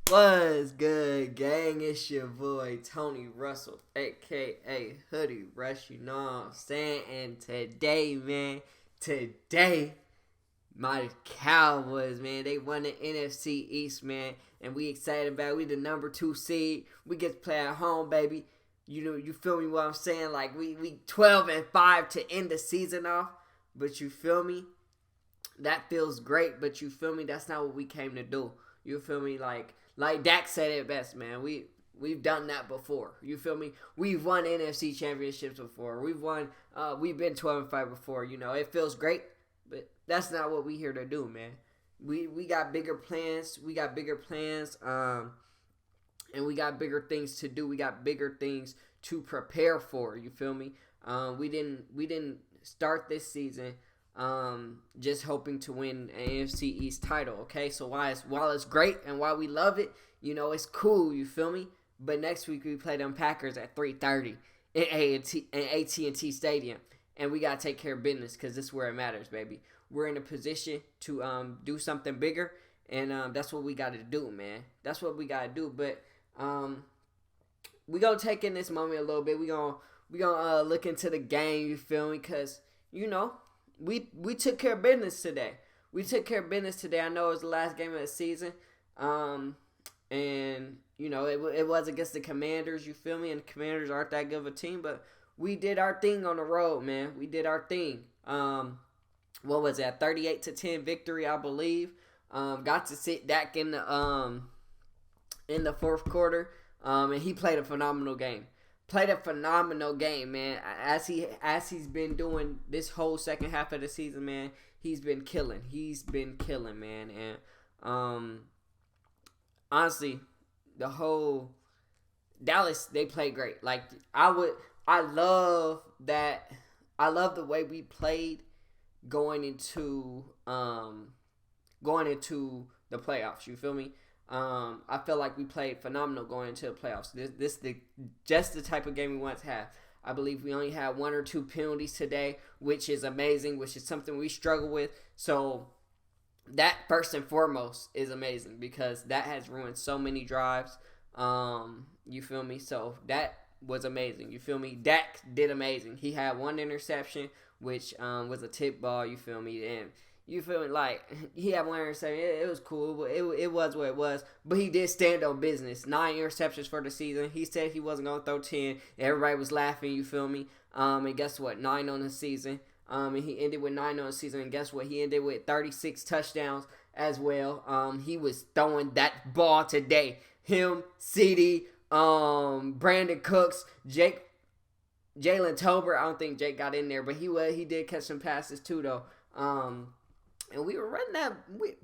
What's good, gang? It's your boy Tony Russell, aka HoodieRuss. You know what I'm saying? And today, my Cowboys, man, they won the NFC East, man, and we excited about it. We the number 2 seed. We get to play at home, baby. You know, you feel me? What I'm saying? Like we 12-5 to end the season off, but you feel me? That feels great, but you feel me? That's not what we came to do. You feel me? Like Dak said it best, man. We've done that before. You feel me? We've won NFC championships before. We've been 12-5 before. You know, it feels great, but that's not what we here to do, man. We got bigger plans. And we got bigger things to do. We got bigger things to prepare for. You feel me? We didn't start this season just hoping to win an AFC East title, okay? So while it's great and while we love it, you know, it's cool, you feel me? But next week we play them Packers at 3:30 in AT&T Stadium, and we got to take care of business because this is where it matters, baby. We're in a position to do something bigger, and that's what we got to do, man. That's what we got to do, but we going to take in this moment a little bit. We gonna look into the game, you feel me? Because, you know, we took care of business today. I know it was the last game of the season. And, you know, it was against the Commanders, you feel me? And the Commanders aren't that good of a team, but we did our thing on the road, man. We did our thing. What was that? 38-10 victory, I believe. Got to sit Dak in the fourth quarter. And he played a phenomenal game. Man. As he's been doing this whole second half of the season, man, he's been killing, man. And honestly, the whole Dallas, they played great. Like I love that. I love the way we played going into the playoffs. You feel me? I feel like we played phenomenal going into the playoffs. This just the type of game we want to have. I believe we only had 1 or 2 penalties today, which is amazing, which is something we struggle with. So that first and foremost is amazing because that has ruined so many drives. You feel me? So that was amazing. You feel me? Dak did amazing. He had 1 interception, which was a tip ball. You feel me? And you feel me? Like, he had 1 interception. It was cool, but it was what it was. But he did stand on business. 9 interceptions for the season. He said he wasn't going to throw 10. Everybody was laughing, you feel me? And guess what? 9 on the season. And he ended with 9 on the season. And guess what? He ended with 36 touchdowns as well. He was throwing that ball today. Him, CD, Brandon Cooks, Jalen Tolbert. I don't think Jake got in there, but he did catch some passes too, though. And we were running that.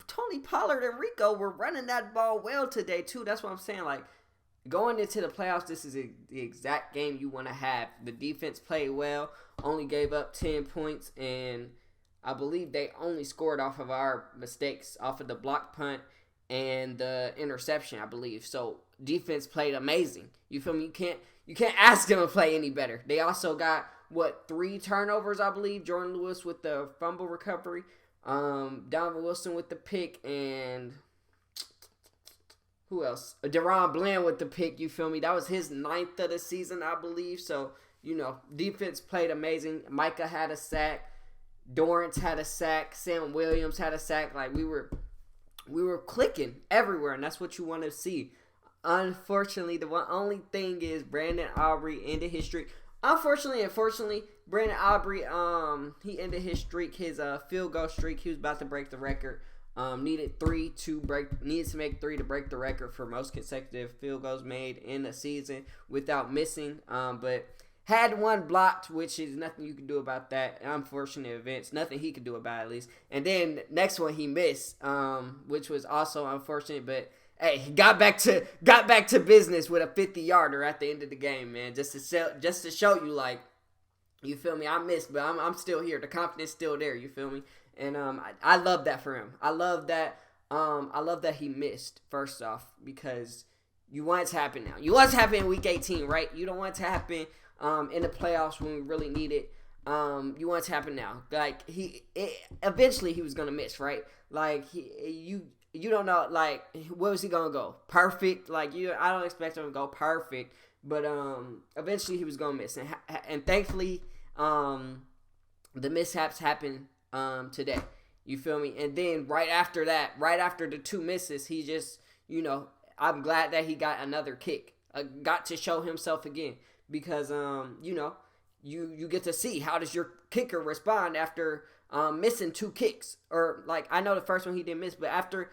Tony Pollard and Rico were running that ball well today, too. That's what I'm saying. Like, going into the playoffs, this is the exact game you want to have. The defense played well, only gave up 10 points, and I believe they only scored off of our mistakes, off of the block punt and the interception, I believe. So, defense played amazing. You feel me? You can't ask them to play any better. They also got, 3 turnovers, I believe. Jordan Lewis with the fumble recovery. Donovan Wilson with the pick, and who else? Deron Bland with the pick, you feel me? That was his 9th of the season, I believe. So, you know, defense played amazing. Micah had a sack. Dorrance had a sack. Sam Williams had a sack. Like, we were clicking everywhere, and that's what you want to see. Unfortunately, the only thing is Brandon Aubrey ended his streak. Unfortunately, Brandon Aubrey, he ended his streak, his field goal streak. He was about to break the record. Needed to make 3 to break the record for most consecutive field goals made in a season without missing. But had 1 blocked, which is nothing you can do about that. Unfortunate events, nothing he could do about it, at least. And then next one he missed, which was also unfortunate, but. Hey, he got back to business with a 50-yarder at the end of the game, man. Just to show you, like, you feel me? I missed, but I'm still here. The confidence still there. You feel me? And I love that for him. I love that he missed. First off, because you want it to happen now. You want it to happen in Week 18, right? You don't want it to happen in the playoffs when we really need it. You want it to happen now. Like eventually he was gonna miss, right? Like you don't know, like, where was he gonna go? Perfect, like, I don't expect him to go perfect, but eventually he was gonna miss, and thankfully, the mishaps happened today. You feel me? And then right after that, right after the two misses, he just, I'm glad that he got another kick, got to show himself again, because you get to see how does your kicker respond after missing two kicks, or like I know the first one he didn't miss, but after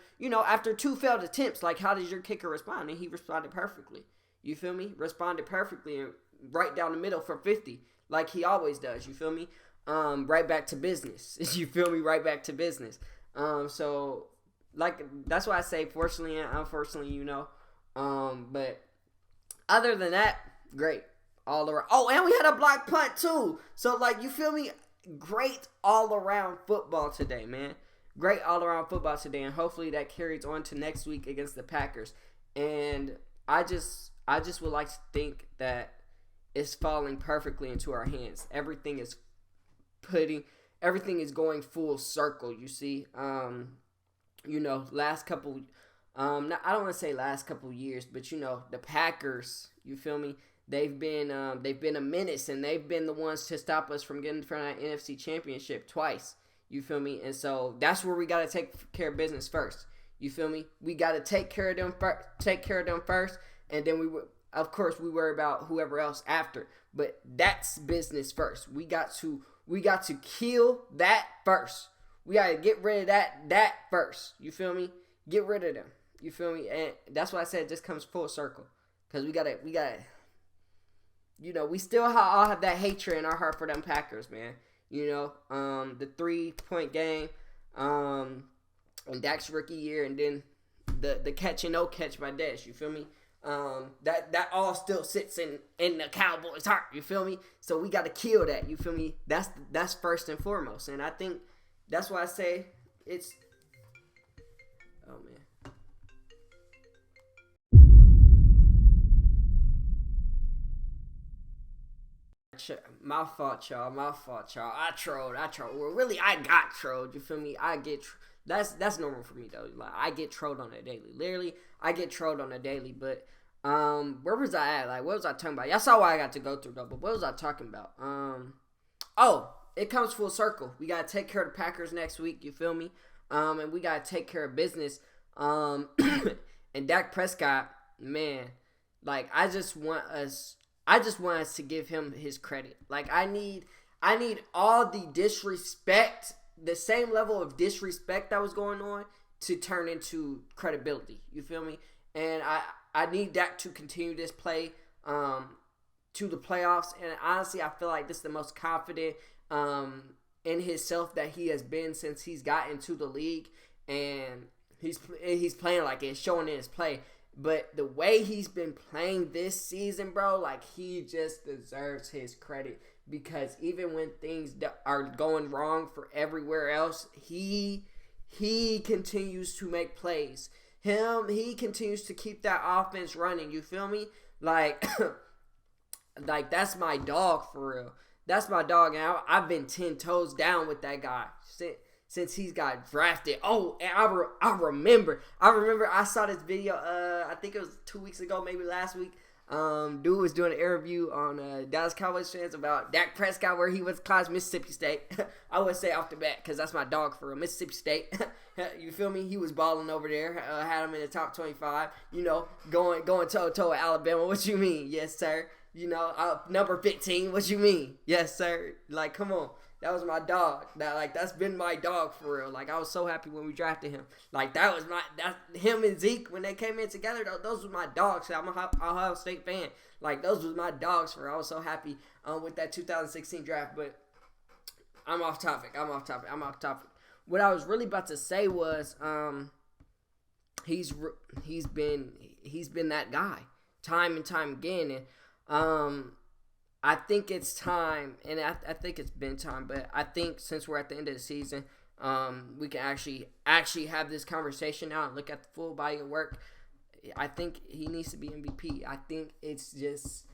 two failed attempts, like how does your kicker respond? And he responded perfectly. You feel me? Responded perfectly and right down the middle for 50, like he always does. You feel me? Right back to business. You feel me? Right back to business. So like that's why I say fortunately and unfortunately, but other than that, great all around. Oh, and we had a block punt too. So like you feel me? Great all around football today, man. Great all around football today, and hopefully that carries on to next week against the Packers. And I just would like to think that it's falling perfectly into our hands. Everything is going full circle. You see, last couple, I don't want to say last couple years, but the Packers. You feel me? They've been a menace, and they've been the ones to stop us from getting in front of that NFC Championship twice. You feel me? And so that's where we got to take care of business first. You feel me? We got to take care of them first, and then of course we worry about whoever else after. But that's business first. We got to kill that first. We got to get rid of that first. You feel me? Get rid of them. You feel me? And that's why I said it just comes full circle, because we got to. We still all have that hatred in our heart for them Packers, man. The 3-point game, and Dak's rookie year, and then the catch and no catch by Dash. You feel me? That all still sits in the Cowboys' heart. You feel me? So we got to kill that. You feel me? That's first and foremost, and I think that's why I say it's. Oh man. My fault, y'all. I trolled. Well, really, I got trolled. You feel me? That's normal for me though. Like I get trolled on a daily. Literally, I get trolled on a daily. But where was I at? Like, what was I talking about? Y'all saw what I got to go through though. But what was I talking about? It comes full circle. We gotta take care of the Packers next week. You feel me? And we gotta take care of business. And Dak Prescott, man, like I just want us to give him his credit. Like I need all the disrespect, the same level of disrespect that was going on to turn into credibility. You feel me? And I need Dak to continue this play to the playoffs. And honestly, I feel like this is the most confident in himself that he has been since he's gotten to the league, and he's playing like it's showing in his play. But the way he's been playing this season, bro, like he just deserves his credit, because even when things are going wrong for everywhere else, he continues to make plays. He continues to keep that offense running. You feel me? Like, like that's my dog for real. That's my dog, and I've been 10 toes down with that guy since he's got drafted. Oh, and I remember I saw this video, I think it was 2 weeks ago, maybe last week. Dude was doing an interview on Dallas Cowboys fans about Dak Prescott, where he was class Mississippi State. I would say off the bat, because that's my dog for real. Mississippi State. You feel me? He was balling over there. Had him in the top 25. Going toe-to-toe with Alabama. What you mean? Yes, sir. Number 15. What you mean? Yes, sir. Like, come on. That was my dog. That's been my dog for real. Like, I was so happy when we drafted him. Like, that's him and Zeke, when they came in together, those were my dogs. I'm a Ohio State fan. Like, those were my dogs for real. I was so happy with that 2016 draft. But I'm off topic. What I was really about to say was he's been that guy time and time again. And I think it's time, and I think it's been time, but I think since we're at the end of the season, we can actually have this conversation now and look at the full body of work. I think he needs to be MVP. I think it's just,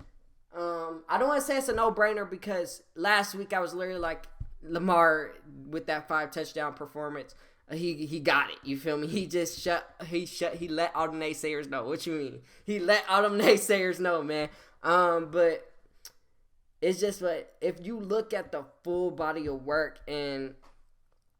I don't want to say it's a no-brainer, because last week I was literally like Lamar with that 5 touchdown performance. he got it. You feel me? He let all the naysayers know. What you mean? He let all them naysayers know, man. But it's just if you look at the full body of work, and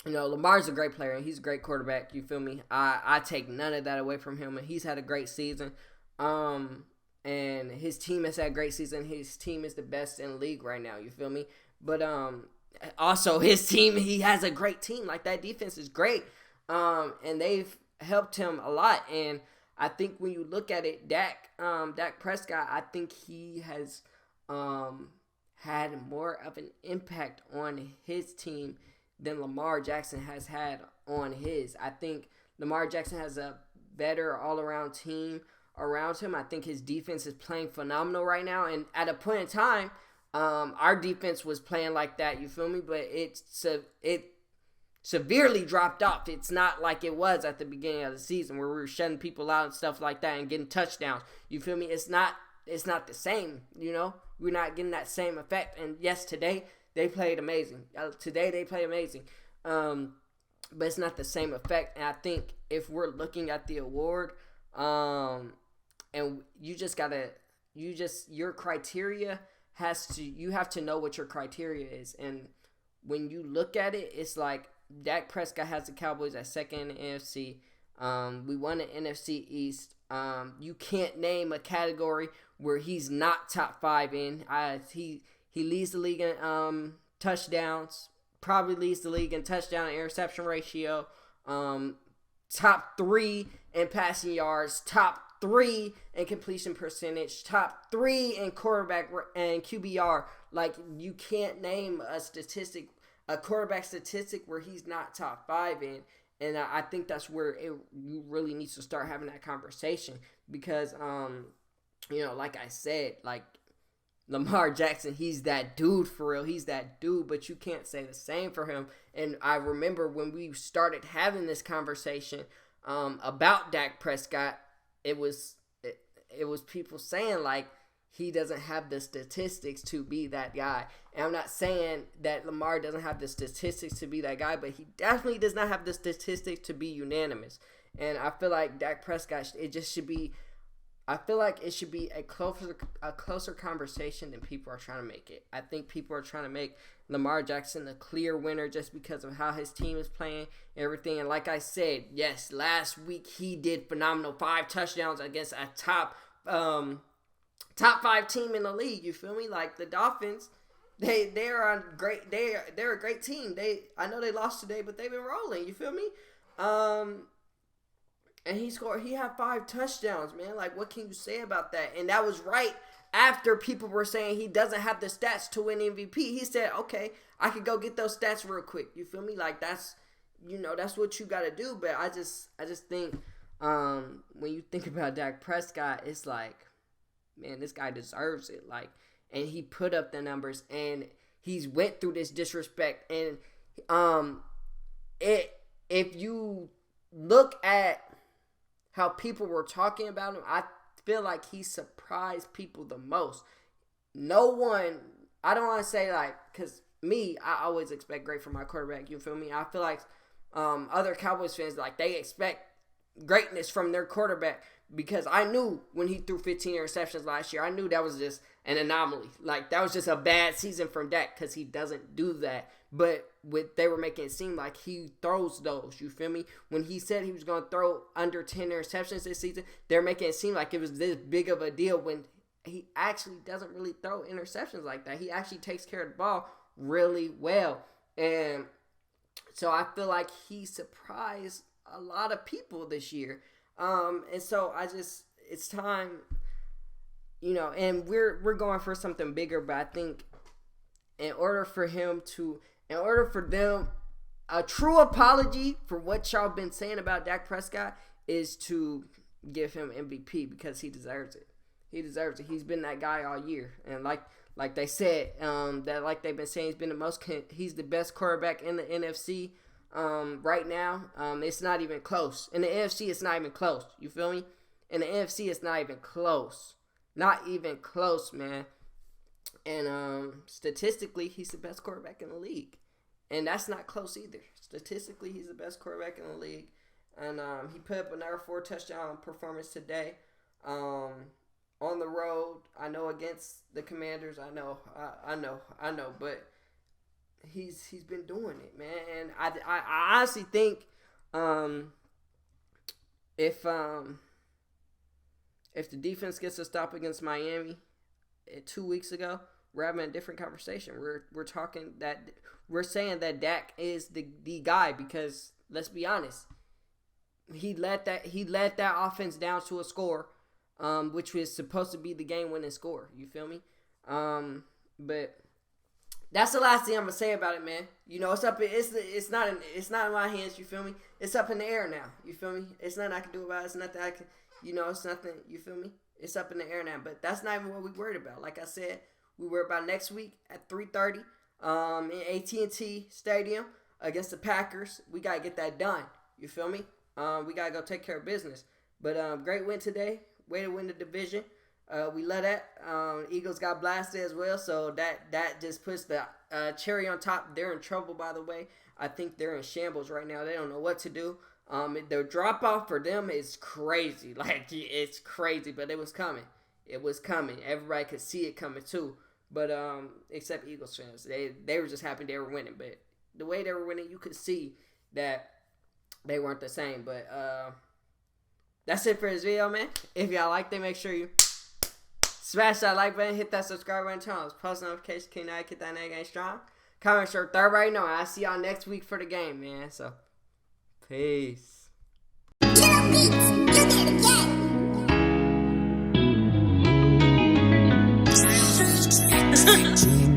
Lamar's a great player and he's a great quarterback. You feel me? I take none of that away from him, and he's had a great season. And his team has had a great season. His team is the best in the league right now. You feel me? But also his team, he has a great team. Like, that defense is great. And they've helped him a lot. And I think when you look at it, Dak Prescott, I think he has had more of an impact on his team than Lamar Jackson has had on his. I think Lamar Jackson has a better all-around team around him. I think his defense is playing phenomenal right now. And at a point in time, our defense was playing like that, you feel me? But it severely dropped off. It's not like it was at the beginning of the season where we were shutting people out and stuff like that and getting touchdowns. You feel me? It's not the same, We're not getting that same effect. And yes, today they played amazing. But it's not the same effect. And I think if we're looking at the award, and your criteria you have to know what your criteria is. And when you look at it, it's like Dak Prescott has the Cowboys at second in the NFC. We won the NFC East. You can't name a category where he's not top 5 in. He leads the league in touchdowns, probably leads the league in touchdown and interception ratio. Top 3 in passing yards, top 3 in completion percentage, top 3 in quarterback and QBR. Like, you can't name a quarterback statistic where he's not top 5 in. And I think that's where you really need to start having that conversation, because, like I said, like, Lamar Jackson, he's that dude for real. He's that dude, but you can't say the same for him. And I remember when we started having this conversation about Dak Prescott, it was people saying, like, he doesn't have the statistics to be that guy. And I'm not saying that Lamar doesn't have the statistics to be that guy, but he definitely does not have the statistics to be unanimous. And I feel like Dak Prescott, I feel like it should be a closer conversation than people are trying to make it. I think people are trying to make Lamar Jackson the clear winner just because of how his team is playing and everything. And like I said, yes, last week he did phenomenal. 5 touchdowns against a top 5 team in the league. You feel me? Like, the Dolphins, they're a great team. I know they lost today, but they've been rolling. You feel me? And he had 5 touchdowns, man. Like, what can you say about that? And that was right after people were saying he doesn't have the stats to win MVP. He said, okay, I could go get those stats real quick. You feel me? Like, that's what you got to do. But I just think when you think about Dak Prescott, it's like, man, this guy deserves it. Like, and he put up the numbers, and he's went through this disrespect. And if you look at how people were talking about him, I feel like he surprised people the most. No one, I don't want to say, like, because me, I always expect great from my quarterback, you feel me? I feel like other Cowboys fans, like, they expect greatness from their quarterback, because I knew when he threw 15 interceptions last year, I knew that was just an anomaly. Like, that was just a bad season from Dak, because he doesn't do that. But they were making it seem like he throws those, you feel me? When he said he was going to throw under 10 interceptions this season, they're making it seem like it was this big of a deal, when he actually doesn't really throw interceptions like that. He actually takes care of the ball really well. And so I feel like he surprised a lot of people this year. And so it's time, and we're going for something bigger, but I think in order for them, a true apology for what y'all been saying about Dak Prescott is to give him MVP, because he deserves it. He deserves it. He's been that guy all year. And like they said, like they've been saying, he's the best quarterback in the NFC. Right now, it's not even close. In the NFC, it's not even close. You feel me? In the NFC, it's not even close. Not even close, man. And statistically, he's the best quarterback in the league. And that's not close either. Statistically, he's the best quarterback in the league. And he put up another 4-touchdown performance today. On the road, I know against the Commanders. I know, but he's been doing it, man. And I honestly think if the defense gets a stop against Miami 2 weeks ago, we're having a different conversation. We're talking that we're saying that Dak is the guy, because let's be honest, he let that offense down to a score, which was supposed to be the game-winning score. You feel me? But that's the last thing I'm gonna say about it, man. You know, it's not in my hands. You feel me? It's up in the air now. You feel me? It's nothing I can do about it. It's nothing I can. You know, it's nothing. You feel me? It's up in the air now. But that's not even what we worried about. Like I said, we worry about next week at 3:30 in AT&T Stadium against the Packers. We gotta get that done. You feel me? We gotta go take care of business. But great win today. Way to win the division. We love that. Eagles got blasted as well, so that just puts the cherry on top. They're in trouble, by the way. I think they're in shambles right now. They don't know what to do. The drop off for them is crazy. Like, it's crazy, but it was coming. It was coming. Everybody could see it coming too. But except Eagles fans, they were just happy they were winning. But the way they were winning, you could see that they weren't the same. But that's it for this video, man. If y'all liked it, make sure you smash that like button, hit that subscribe button, turn on post notifications, can I get that name game strong? Comment your third right now. I'll see y'all next week for the game, man. So, peace. Dream